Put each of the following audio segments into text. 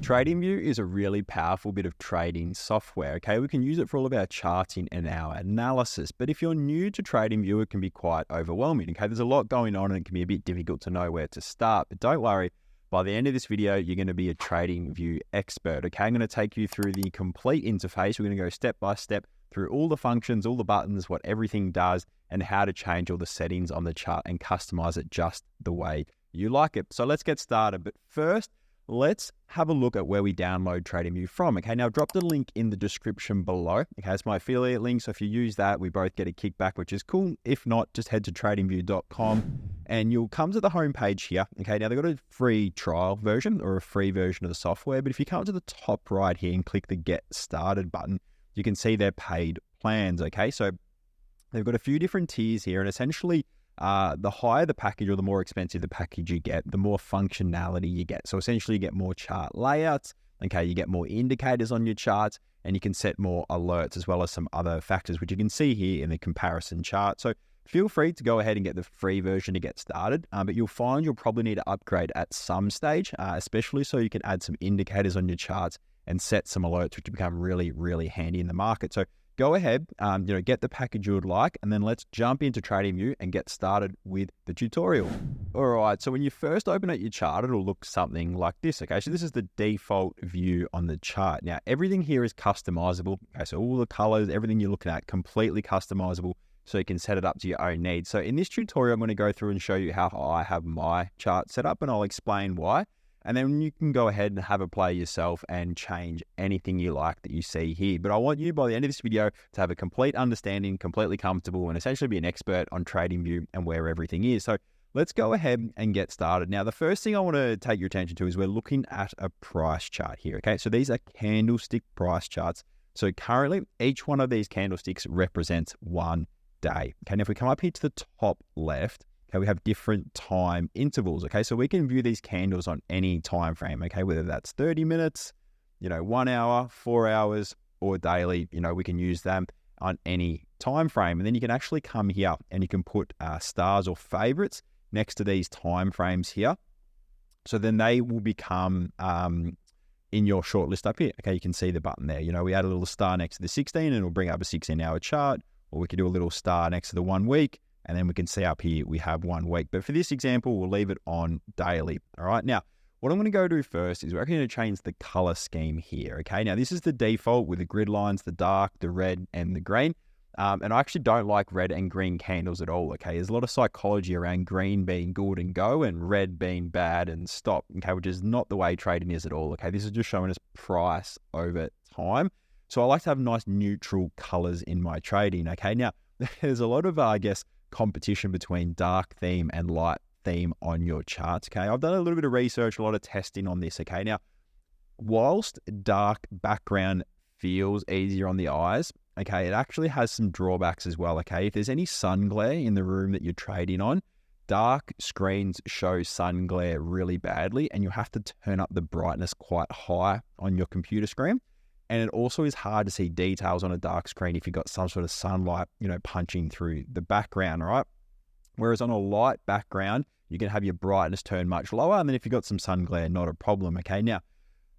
TradingView is a really powerful bit of trading software, okay? We can use it for all of our charting and our analysis. But if you're new to TradingView, it can be quite overwhelming, okay? There's a lot going on and it can be a bit difficult to know where to start. But don't worry, by the end of this video, you're going to be a TradingView expert, okay? I'm going to take you through the complete interface. We're going to go step by step through all the functions, all the buttons, what everything does, and how to change all the settings on the chart and customize it just the way you like it. So let's get started. But first, let's have a look at where we download TradingView from. Okay, now I've dropped a link in the description below. Okay, it's my affiliate link, so if you use that, we both get a kickback, which is cool. If not, just head to tradingview.com and you'll come to the home page here. Okay, now they've got a free trial version or a free version of the software, but if you come to the top right here and click the Get Started button, you can see their paid plans. Okay, so they've got a few different tiers here, and essentially the higher the package or the more expensive the package you get, the more functionality you get. So essentially you get more chart layouts, okay, you get more indicators on your charts, and you can set more alerts as well as some other factors, which you can see here in the comparison chart. So feel free to go ahead and get the free version to get started, but you'll find you'll probably need to upgrade at some stage, especially so you can add some indicators on your charts and set some alerts, which become really, really handy in the market. So go ahead, get the package you would like, and then let's jump into TradingView and get started with the tutorial. All right, so when you first open up your chart, it'll look something like this, okay? So this is the default view on the chart. Now, everything here is customizable, okay? So all the colors, everything you're looking at, completely customizable, so you can set it up to your own needs. So in this tutorial, I'm going to go through and show you how I have my chart set up, and I'll explain why. And then you can go ahead and have a play yourself and change anything you like that you see here. But I want you, by the end of this video, to have a complete understanding, completely comfortable, and essentially be an expert on TradingView and where everything is. So let's go ahead and get started. Now, the first thing I want to take your attention to is we're looking at a price chart here, okay? So these are candlestick price charts. So currently, each one of these candlesticks represents one day. Okay, now if we come up here to the top left, okay, we have different time intervals. Okay, so we can view these candles on any time frame. Okay, whether that's 30 minutes, 1 hour, 4 hours, or daily. We can use them on any time frame. And then you can actually come here and you can put stars or favorites next to these time frames here. So then they will become in your short list up here. Okay, you can see the button there. We add a little star next to the 16 and it'll bring up a 16-hour chart, or we could do a little star next to the 1 week. And then we can see up here, we have 1 week. But for this example, we'll leave it on daily. All right. Now, what I'm going to go do first is we're actually going to change the color scheme here. Okay. Now, this is the default with the grid lines, the dark, the red, and the green. And I actually don't like red and green candles at all. Okay. There's a lot of psychology around green being good and go and red being bad and stop. Okay. Which is not the way trading is at all. Okay. This is just showing us price over time. So I like to have nice neutral colors in my trading. Okay. Now, there's a lot of, competition between dark theme and light theme on your charts. Okay, I've done a little bit of research, a lot of testing on this. Okay, now whilst dark background feels easier on the eyes, okay, it actually has some drawbacks as well. Okay, if there's any sun glare in the room that you're trading on, dark screens show sun glare really badly, and you have to turn up the brightness quite high on your computer screen. And it also is hard to see details on a dark screen if you've got some sort of sunlight, punching through the background, all right? Whereas on a light background, you can have your brightness turn much lower. And then if you've got some sun glare, not a problem, okay? Now,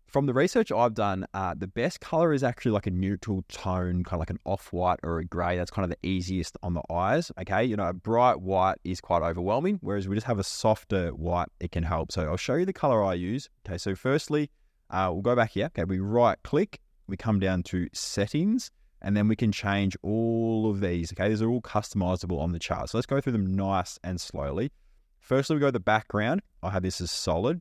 from the research I've done, the best color is actually like a neutral tone, kind of like an off-white or a gray. That's kind of the easiest on the eyes, okay? A bright white is quite overwhelming, whereas we just have a softer white, it can help. So I'll show you the color I use. Okay, so firstly, we'll go back here. Okay, we right-click. We come down to settings, and then we can change all of these. Okay, these are all customizable on the chart. So let's go through them nice and slowly. Firstly, we go to the background. I have this as solid.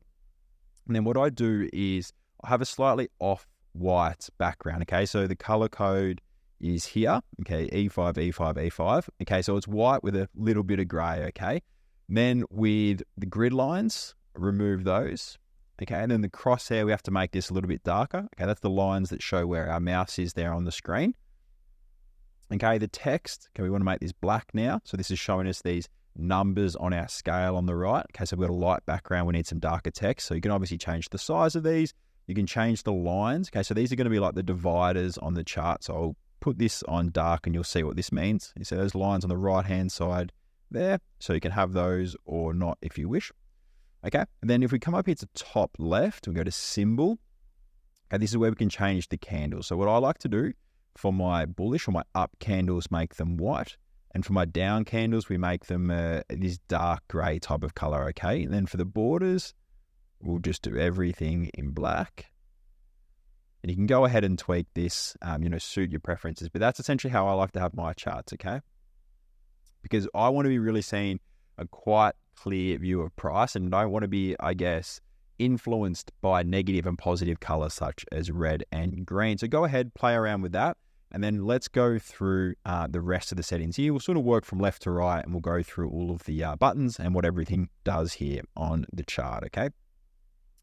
And then what I do is I have a slightly off-white background. Okay, so the color code is here. Okay, E5, E5, E5. Okay, so it's white with a little bit of gray. Okay, then with the grid lines, remove those. Okay, and then the crosshair, we have to make this a little bit darker. Okay, that's the lines that show where our mouse is there on the screen. Okay, the text, okay, we want to make this black now. So this is showing us these numbers on our scale on the right. Okay, so we've got a light background, we need some darker text. So you can obviously change the size of these. You can change the lines. Okay, so these are going to be like the dividers on the chart. So I'll put this on dark and you'll see what this means. You see those lines on the right-hand side there. So you can have those or not if you wish. Okay, and then if we come up here to top left, we go to symbol. Okay, this is where we can change the candles. So what I like to do for my bullish or my up candles, make them white. And for my down candles, we make them this dark gray type of color, okay? And then for the borders, we'll just do everything in black. And you can go ahead and tweak this, suit your preferences. But that's essentially how I like to have my charts, okay? Because I want to be really seeing a quite clear view of price and don't want to be, I guess, influenced by negative and positive colors such as red and green. So go ahead, play around with that. And then let's go through the rest of the settings here. We'll sort of work from left to right and we'll go through all of the buttons and what everything does here on the chart, okay?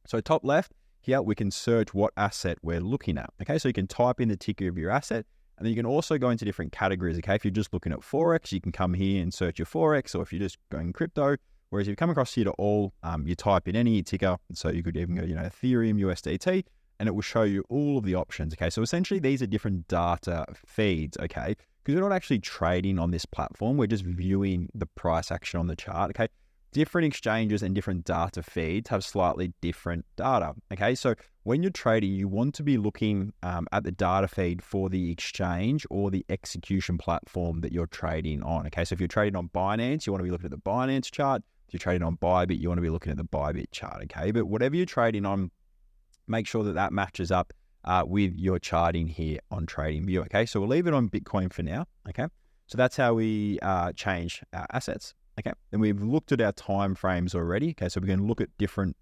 So top left, here we can search what asset we're looking at, okay? So you can type in the ticker of your asset and then you can also go into different categories, okay? If you're just looking at Forex, you can come here and search your Forex, or if you're just going crypto, whereas if you come across here to all, you type in any ticker, so you could even go, Ethereum, USDT, and it will show you all of the options, okay? So essentially, these are different data feeds, okay? Because we're not actually trading on this platform. We're just viewing the price action on the chart, okay? Different exchanges and different data feeds have slightly different data, okay? So when you're trading, you want to be looking at the data feed for the exchange or the execution platform that you're trading on, okay? So if you're trading on Binance, you want to be looking at the Binance chart. If you're trading on Bybit, you want to be looking at the Bybit chart, okay? But whatever you're trading on, make sure that that matches up with your charting here on TradingView, okay? So we'll leave it on Bitcoin for now, okay? So that's how we change our assets, okay? And we've looked at our time frames already, okay? So we can look at different,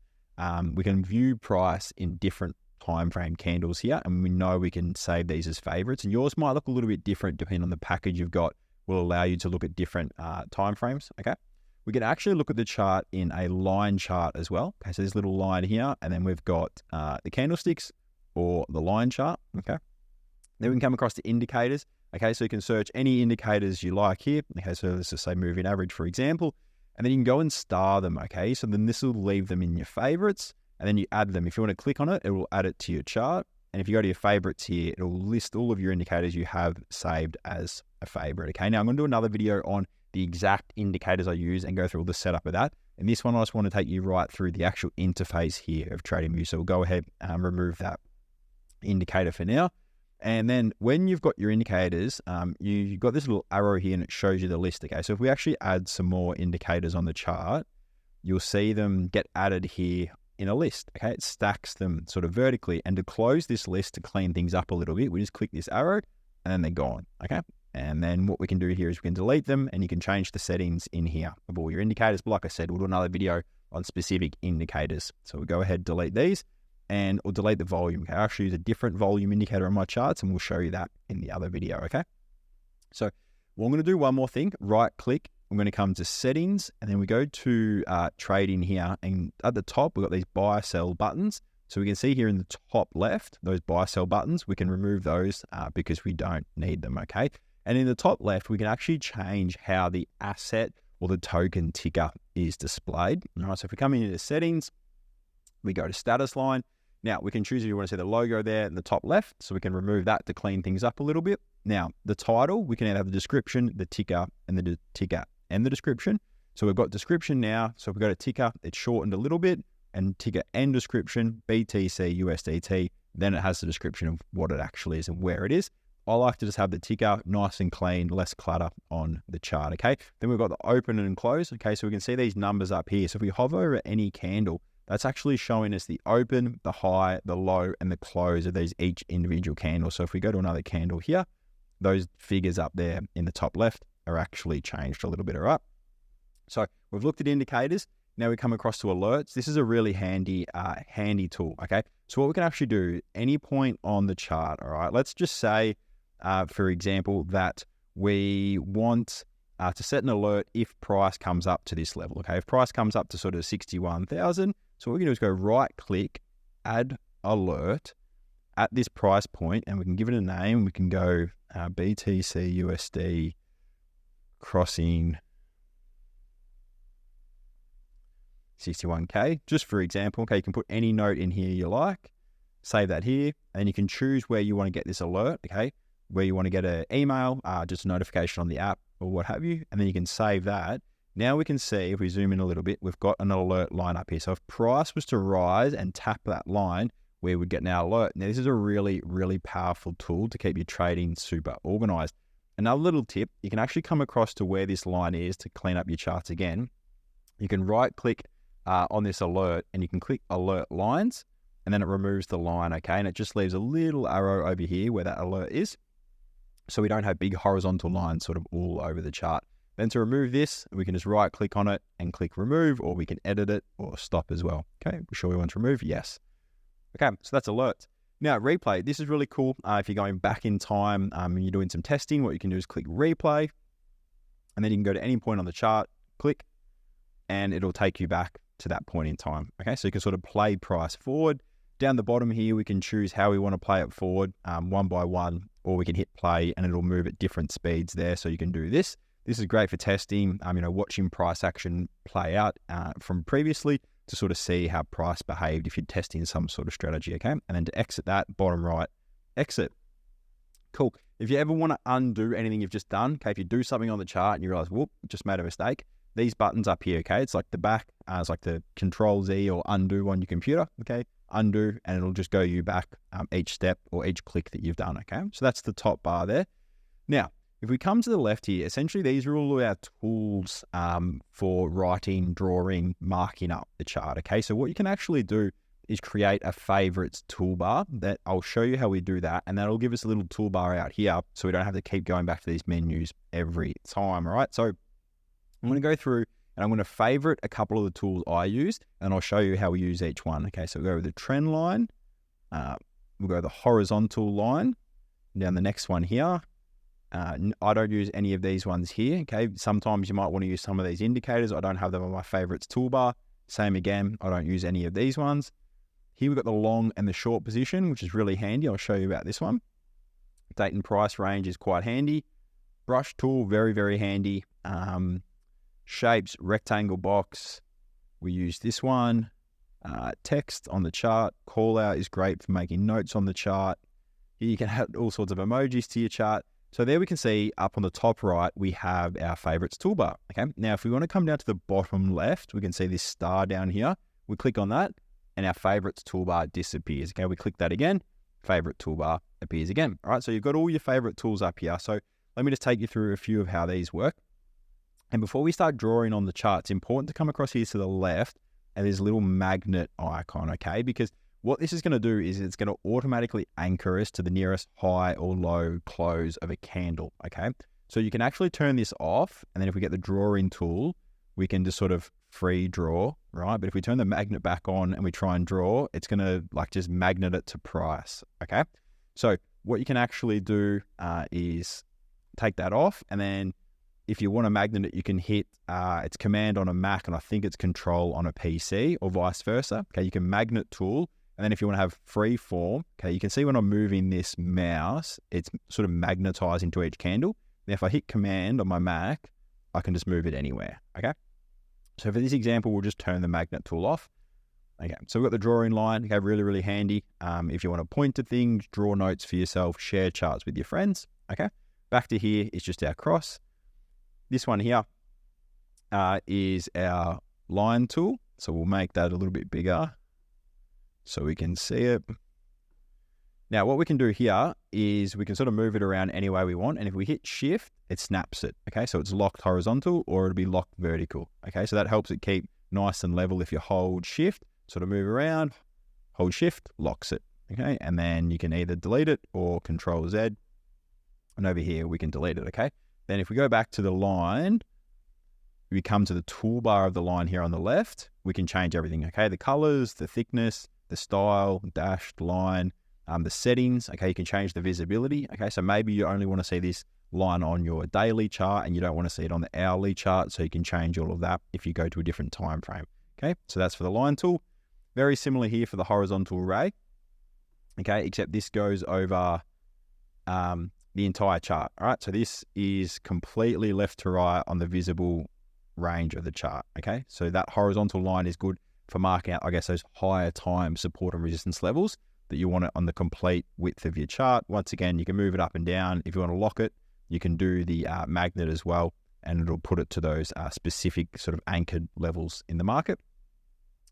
we can view price in different time frame candles here, and we know we can save these as favorites. And yours might look a little bit different depending on the package you've got. Will allow you to look at different time frames, okay? We can actually look at the chart in a line chart as well. Okay, so this little line here, and then we've got the candlesticks or the line chart, okay? Then we can come across the indicators, okay? So you can search any indicators you like here. Okay, so let's just say moving average, for example, and then you can go and star them, okay? So then this will leave them in your favorites, and then you add them. If you want to click on it, it will add it to your chart. And if you go to your favorites here, it will list all of your indicators you have saved as a favorite, okay? Now I'm going to do another video on the exact indicators I use and go through all the setup of that. And this one, I just want to take you right through the actual interface here of TradingView. So we'll go ahead and remove that indicator for now. And then when you've got your indicators, you've got this little arrow here and it shows you the list, okay? So if we actually add some more indicators on the chart, you'll see them get added here in a list, okay? It stacks them sort of vertically. And to close this list, to clean things up a little bit, we just click this arrow and then they're gone, okay? And then what we can do here is we can delete them and you can change the settings in here of all your indicators. But like I said, we'll do another video on specific indicators. So we'll go ahead, delete these, and we'll delete the volume. Okay, I actually use a different volume indicator on my charts and we'll show you that in the other video, okay? So I'm going to do one more thing, right click. I'm going to come to settings and then we go to trading here. And at the top, we've got these buy, sell buttons. So we can see here in the top left, those buy, sell buttons, we can remove those because we don't need them, okay? And in the top left, we can actually change how the asset or the token ticker is displayed. All right, so if we come into settings, we go to status line. Now, we can choose if you want to see the logo there in the top left, so we can remove that to clean things up a little bit. Now, the title, we can have the description, the ticker, and the ticker and the description. So we've got description now. So if we go to ticker, it's shortened a little bit, and ticker and description, BTC, USDT, then it has the description of what it actually is and where it is. I like to just have the ticker nice and clean, less clutter on the chart, okay? Then we've got the open and close, okay? So we can see these numbers up here. So if we hover over any candle, that's actually showing us the open, the high, the low, and the close of these each individual candle. So if we go to another candle here, those figures up there in the top left are actually changed a little bit, all right? So we've looked at indicators. Now we come across to alerts. This is a really handy tool, okay? So what we can actually do, any point on the chart, all right? Let's just say, for example, that we want to set an alert if price comes up to this level, okay? If price comes up to sort of 61,000, so what we can do is go right click, add alert at this price point, and we can give it a name. We can go BTC USD crossing 61K, just for example. Okay, you can put any note in here you like, save that here, and you can choose where you want to get this alert, okay? Where you want to get an email, just a notification on the app or what have you, and then you can save that. Now we can see, if we zoom in a little bit, we've got an alert line up here. So if price was to rise and tap that line, we would get an alert. Now, this is a really, really powerful tool to keep your trading super organized. Another little tip, you can actually come across to where this line is to clean up your charts again. You can right click on this alert and you can click alert lines, and then it removes the line, okay? And it just leaves a little arrow over here where that alert is. So we don't have big horizontal lines sort of all over the chart. Then to remove this, we can just right click on it and click remove, or we can edit it or stop as well. Okay, we're sure we want to remove, yes. Okay, so that's alerts. Now replay, this is really cool. If you're going back in time and you're doing some testing, what you can do is click replay, and then you can go to any point on the chart, click, and it'll take you back to that point in time. Okay, so you can sort of play price forward. Down the bottom here, we can choose how we want to play it forward, one by one, or we can hit play and it'll move at different speeds there. So you can do this. This is great for testing, watching price action play out from previously to sort of see how price behaved if you're testing some sort of strategy, okay? And then to exit that, bottom right, exit. Cool. If you ever want to undo anything you've just done, okay, if you do something on the chart and you realize, whoop, just made a mistake, these buttons up here, okay? It's like the back, it's like the Control Z or undo on your computer, okay? Undo, and it'll just go you back each step or each click that you've done, okay? So that's the top bar there. Now, if we come to the left here, essentially these are all of our tools for writing, drawing, marking up the chart, okay? So what you can actually do is create a favorites toolbar that I'll show you how we do that, and that'll give us a little toolbar out here so we don't have to keep going back to these menus every time, all right? So I'm going to go through and I'm going to favorite a couple of the tools I use, and I'll show you how we use each one, okay? So we'll go with the trend line, we'll go the horizontal line, down the next one here. I don't use any of these ones here, okay? Sometimes you might want to use some of these indicators. I don't have them on my favorites toolbar. Same again, I don't use any of these ones. Here we've got the long and the short position, which is really handy. I'll show you about this one. Date and price range is quite handy. Brush tool, very, very handy. Shapes, rectangle box, we use this one. Text on the chart, call out is great for making notes on the chart. Here you can add all sorts of emojis to your chart. So there we can see up on the top right, we have our favorites toolbar, okay? Now, if we want to come down to the bottom left, we can see this star down here. We click on that and our favorites toolbar disappears, okay? We click that again, favorite toolbar appears again, all right? So you've got all your favorite tools up here. So let me just take you through a few of how these work. And before we start drawing on the chart, it's important to come across here to the left and there's a little magnet icon, okay? Because what this is going to do is it's going to automatically anchor us to the nearest high or low close of a candle, okay? So you can actually turn this off, and then if we get the drawing tool, we can just sort of free draw, right? But if we turn the magnet back on and we try and draw, it's going to like just magnet it to price, okay? So what you can actually do is take that off, and then if you want to magnet it, you can hit, it's Command on a Mac, and I think it's Control on a PC, or vice versa, okay? You can magnet tool. And then if you want to have free form, okay, you can see when I'm moving this mouse, it's sort of magnetizing to each candle. Now, if I hit Command on my Mac, I can just move it anywhere, okay? So for this example, we'll just turn the magnet tool off. Okay, so we've got the drawing line, okay, really, really handy. If you want to point to things, draw notes for yourself, share charts with your friends, okay? Back to here, it's just our cross. This one here is our line tool. So we'll make that a little bit bigger so we can see it. Now, what we can do here is we can sort of move it around any way we want. And if we hit shift, it snaps it. Okay, so it's locked horizontal or it'll be locked vertical. Okay, so that helps it keep nice and level. If you hold shift, sort of move around, hold shift, locks it. Okay, and then you can either delete it or Control Z. And over here, we can delete it. Okay, then if we go back to the line, we come to the toolbar of the line here on the left, we can change everything. Okay, the colors, the thickness, the style, dashed line, the settings. Okay, you can change the visibility. Okay, so maybe you only want to see this line on your daily chart and you don't want to see it on the hourly chart, so you can change all of that if you go to a different time frame. Okay, so that's for the line tool. Very similar here for the horizontal array. Okay, except this goes over the entire chart. All right, so this is completely left to right on the visible range of the chart. Okay, so that horizontal line is good for marking out, I guess, those higher time support and resistance levels that you want it on the complete width of your chart. Once again, you can move it up and down. If you want to lock it, you can do the magnet as well, and it'll put it to those specific sort of anchored levels in the market.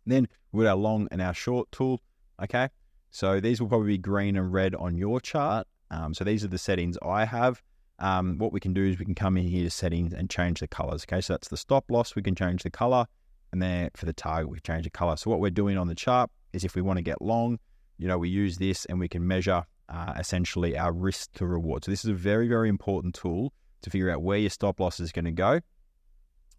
Then with our long and our short tool, okay, So these will probably be green and red on your chart. So these are the settings I have. What we can do is we can come in here to settings and change the colors. Okay, so that's the stop loss. We can change the color, and then for the target, we change the color. So what we're doing on the chart is if we want to get long, we use this and we can measure essentially our risk to reward. So this is a very, very important tool to figure out where your stop loss is going to go,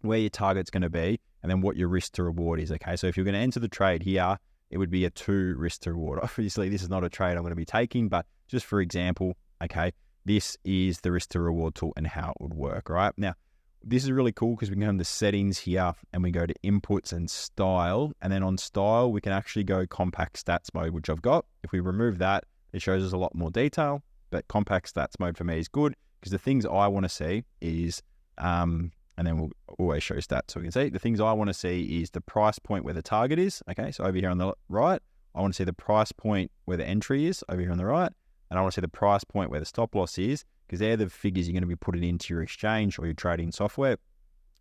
where your target's going to be, and then what your risk to reward is. Okay, so if you're going to enter the trade here, it would be a 2 risk to reward. Obviously, this is not a trade I'm going to be taking, but just for example, okay, this is the risk to reward tool and how it would work, right? Now, this is really cool because we can come to settings here and we go to inputs and style. And then on style, we can actually go compact stats mode, which I've got. If we remove that, it shows us a lot more detail, but compact stats mode for me is good because the things I want to see is, and then we'll always show stats so we can see. The things I want to see is the price point where the target is. Okay, so over here on the right, I want to see the price point where the entry is over here on the right. And I want to see the price point where the stop loss is, because they're the figures you're going to be putting into your exchange or your trading software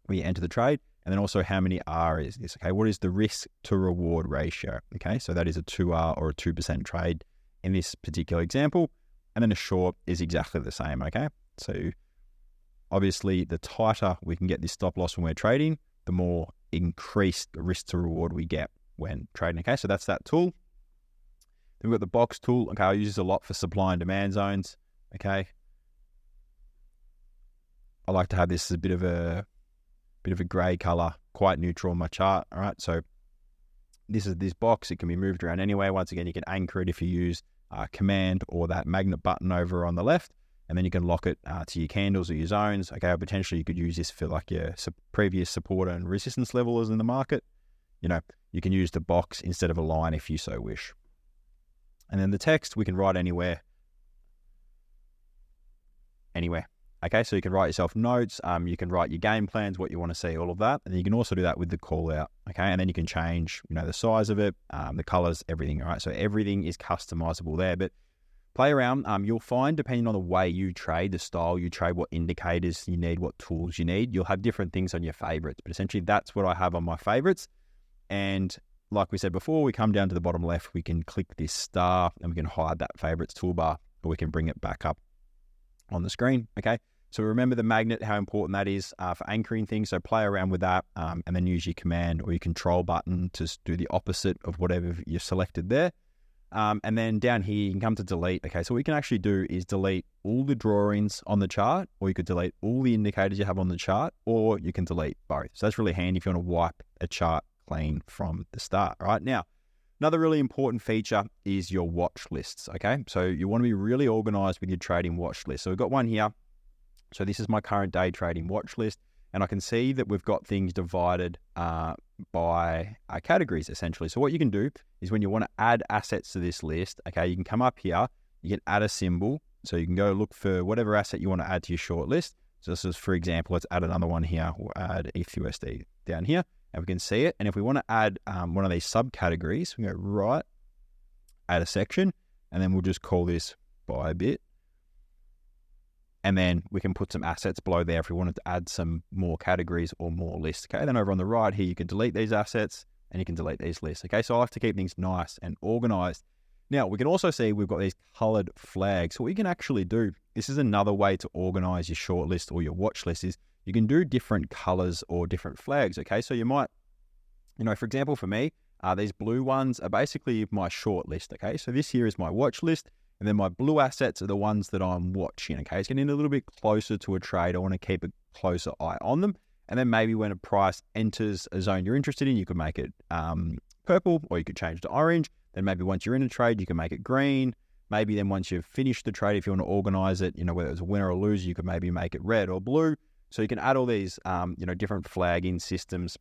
when you enter the trade. And then also how many R is this? Okay, what is the risk to reward ratio? Okay, so that is a 2R or a 2% trade in this particular example. And then a short is exactly the same. Okay, so obviously the tighter we can get this stop loss when we're trading, the more increased risk to reward we get when trading. Okay, so that's that tool. Then we've got the box tool. Okay, I use this a lot for supply and demand zones. Okay, I like to have this as a bit of a grey color, quite neutral on my chart. All right, so this is this box. It can be moved around anyway. Once again, you can anchor it if you use command or that magnet button over on the left, and then you can lock it to your candles or your zones. Okay, or potentially you could use this for like your previous support and resistance levels in the market. You can use the box instead of a line if you so wish. And then the text we can write anywhere. Okay, so you can write yourself notes. You can write your game plans, what you want to see, all of that. And you can also do that with the call out. Okay, and then you can change, the size of it, the colors, everything. All right, so everything is customizable there. But play around. You'll find, depending on the way you trade, the style you trade, what indicators you need, what tools you need, you'll have different things on your favorites. But essentially, that's what I have on my favorites. And like we said before, we come down to the bottom left, we can click this star and we can hide that favorites toolbar, or we can bring it back up on the screen. Okay, so remember the magnet, how important that is for anchoring things. So play around with that and then use your command or your control button to do the opposite of whatever you've selected there. And then down here, you can come to delete. Okay, so what you can actually do is delete all the drawings on the chart, or you could delete all the indicators you have on the chart, or you can delete both. So that's really handy if you want to wipe a chart clean from the start. Right now, another really important feature is your watch lists. Okay, so you want to be really organized with your trading watch list. So we've got one here. So this is my current day trading watch list, and I can see that we've got things divided by categories essentially. So what you can do is when you want to add assets to this list, okay, you can come up here, you can add a symbol. So you can go look for whatever asset you want to add to your short list. So this is, for example, let's add another one here. We'll add ETHUSD down here, and we can see it. And if we want to add one of these subcategories, we go right, add a section, and then we'll just call this buy a bit. And then we can put some assets below there if we wanted to add some more categories or more lists. Okay, then over on the right here, you can delete these assets and you can delete these lists. Okay, so I like to keep things nice and organized. Now, we can also see we've got these colored flags. So what you can actually do, this is another way to organize your short list or your watch list, is you can do different colors or different flags. Okay, so you might, for example, for me, these blue ones are basically my short list. Okay, so this here is my watch list. And then my blue assets are the ones that I'm watching. Okay, it's getting a little bit closer to a trade. I want to keep a closer eye on them. And then maybe when a price enters a zone you're interested in, you could make it purple, or you could change to orange. Then maybe once you're in a trade, you can make it green. Maybe then once you've finished the trade, if you want to organize it, whether it's a winner or loser, you could maybe make it red or blue. So you can add all these, different flagging systems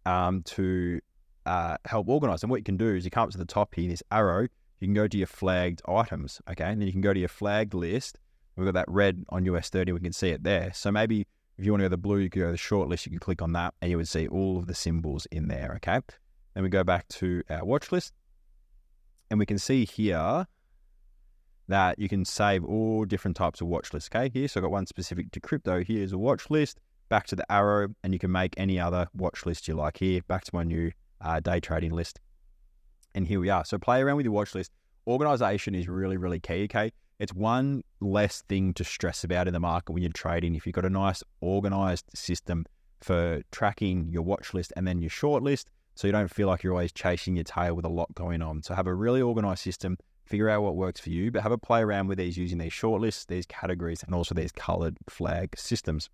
to help organize. And what you can do is you come up to the top here, this arrow. You can go to your flagged items, okay? And then you can go to your flagged list. We've got that red on US30, we can see it there. So maybe if you want to go to the blue, you could go to the short list, you can click on that and you would see all of the symbols in there, okay? Then we go back to our watch list and we can see here that you can save all different types of watch lists, okay? Here, so I've got one specific to crypto. Here's a watch list, back to the arrow, and you can make any other watch list you like here, back to my new day trading list. And here we are. So play around with your watch list. Organization is really, really key, okay? It's one less thing to stress about in the market when you're trading. If you've got a nice organized system for tracking your watch list and then your short list, so you don't feel like you're always chasing your tail with a lot going on. So have a really organized system, figure out what works for you, but have a play around with these using these short lists, these categories, and also these colored flag systems.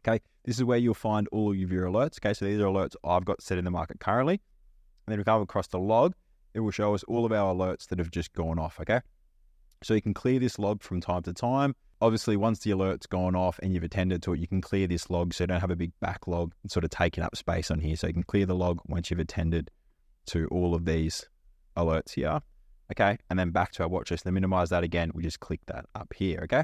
Okay, this is where you'll find all of your alerts. Okay, so these are alerts I've got set in the market currently. And then we come across the log, it will show us all of our alerts that have just gone off, okay? So you can clear this log from time to time. Obviously, once the alert's gone off and you've attended to it, you can clear this log so you don't have a big backlog sort of taking up space on here. So you can clear the log once you've attended to all of these alerts here, okay? And then back to our watch list. To minimize that again, we just click that up here, okay?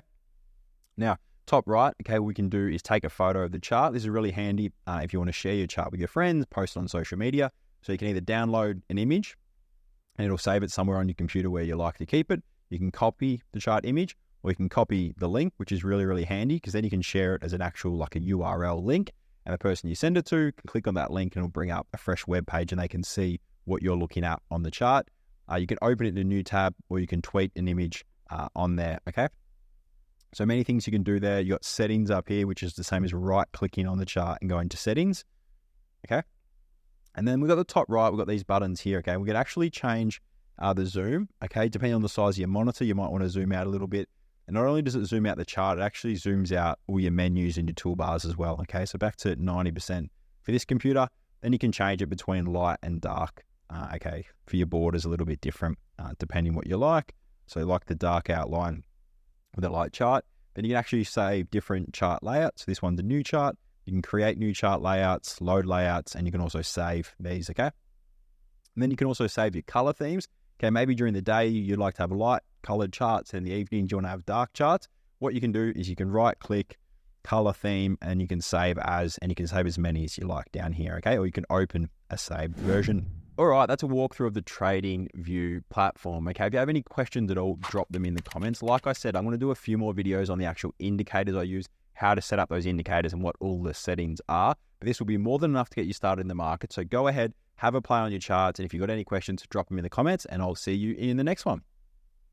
Now, top right, okay, what we can do is take a photo of the chart. This is really handy if you want to share your chart with your friends, post it on social media. So you can either download an image and it'll save it somewhere on your computer where you like to keep it. You can copy the chart image, or you can copy the link, which is really, really handy because then you can share it as an actual, like a URL link, and the person you send it to can click on that link and it'll bring up a fresh web page and they can see what you're looking at on the chart. You can open it in a new tab, or you can tweet an image on there, okay? So many things you can do there. You got settings up here, which is the same as right-clicking on the chart and going to settings, okay? And then we've got the top right, we've got these buttons here, okay? We can actually change the zoom, okay? Depending on the size of your monitor, you might want to zoom out a little bit. And not only does it zoom out the chart, it actually zooms out all your menus and your toolbars as well, okay? So back to 90% for this computer. Then you can change it between light and dark, okay? For your borders, a little bit different, depending what you like. So like the dark outline with a light chart. Then you can actually save different chart layouts. So this one's a new chart. You can create new chart layouts, load layouts, and you can also save these, okay? And then you can also save your color themes. Okay, maybe during the day, you'd like to have light colored charts, and in the evening, you want to have dark charts. What you can do is you can right click, color theme, and you can save as, and you can save as many as you like down here, okay? Or you can open a saved version. All right, that's a walkthrough of the TradingView platform, okay? If you have any questions at all, drop them in the comments. Like I said, I'm going to do a few more videos on the actual indicators I use, how to set up those indicators and what all the settings are. But this will be more than enough to get you started in the market. So go ahead, have a play on your charts. And if you've got any questions, drop them in the comments and I'll see you in the next one.